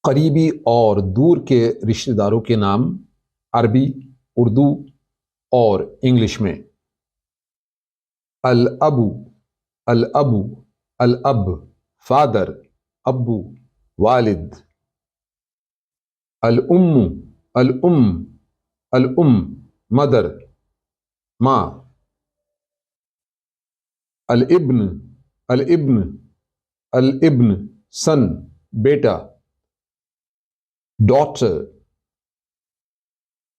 करीबी और दूर के रिश्तेदारों के नाम अरबी, उर्दू और इंग्लिश में। अल अबू, अल अबू, अल अब फादर, अब्बू वालिद। अल उम्मू, अल उम, अल उम मदर, माँ। अल इब्न, अल इब्न, अल इब्न सन, बेटा। डॉटर।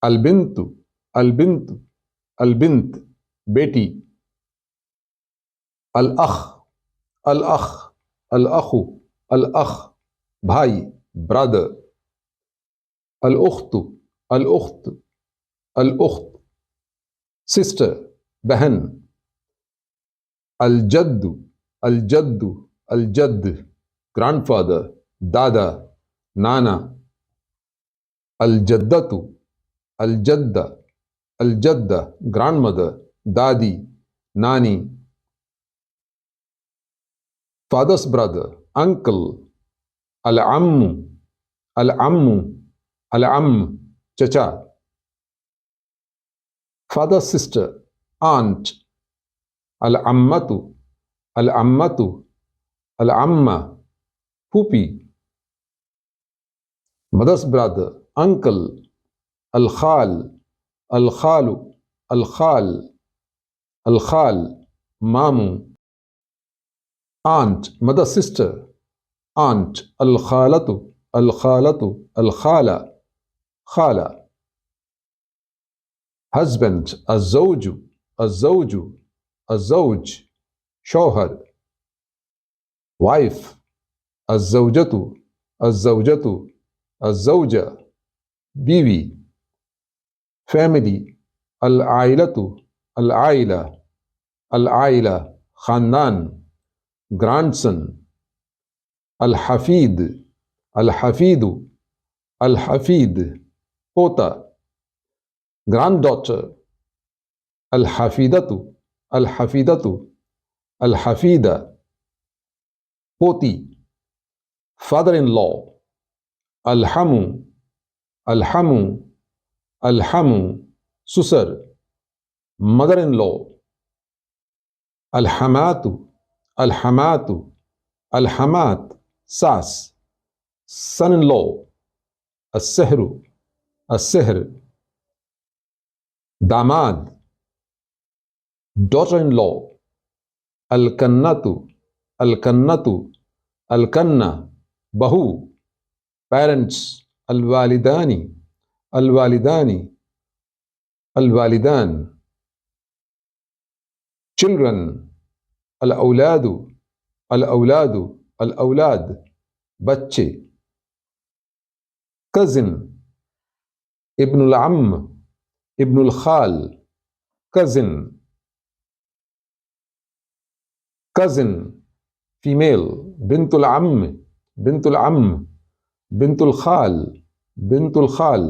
अल बिंतु, अल बिंतु, अल बिंत बेटी। अल अख, अल अख, अल अखु, अल अख भाई, ब्रदर। अल उख्तु, अल उख्त, अल उख्त सिस्टर, बहन। अल जद्दु, अल जद्दु, अल जद्द ग्रैंडफादर, दादा, नाना। अल जद्दतु, अल जद्दा, अल जद्दा ग्रैंडमदर, दादी, नानी। Father's brother, uncle. अल अम्मू, अल अम्मू, अल अम्म चचा। Father's sister, aunt. अल अम्मतु, अल अम्मतु, अल अम्मा फूफी। Mother's brother, uncle. अल खाल, अल खालु, अल खाल, अल खाल मामू। Aunt mother sister, aunt. अल खालतु, अल खालतु, अल खाला, खाला। हस्बैंड, अज़ौजु, अज़ौजु, अज़ौज शौहर। वाइफ, अज़ौजतु, अज़ौजतु, अज़ौजा बीवी। फैमिली, अल आइलतु, अल आइला, अल आइला खानदान। ग्रैंडसन। अल हफीद, अल हफीदु, अल हफीद पोता। ग्रैंड डॉटर, अल हफीदतु, अल हफीदतु, अल हफीदा पोती। फादर इन लॉ, अल हमू, अल हमू, अल हमू सुसर। मदर इन लॉ, अल हमातु, अल हमातु, अल हमात सास। सन इन लॉ, अस्सहरु, अस्सहर दामाद। डॉटर इन लॉ, अल कन्नतु, अल कन्नतु, अल कन्ना बहू। पेरेंट्स, अल वालिदानी, अल वालिदानी, अल वालिदान। चिल्ड्रन, अल औलादु, अल औलादु, अल औलाद बच्चे। कजिन, इब्नुल अम्म, इब्नुल खाल कजिन। कजिन फीमेल, बिंतुल अम्म, बिंतुल अम्म, बिंतुल खाल, बिंतुल खाल।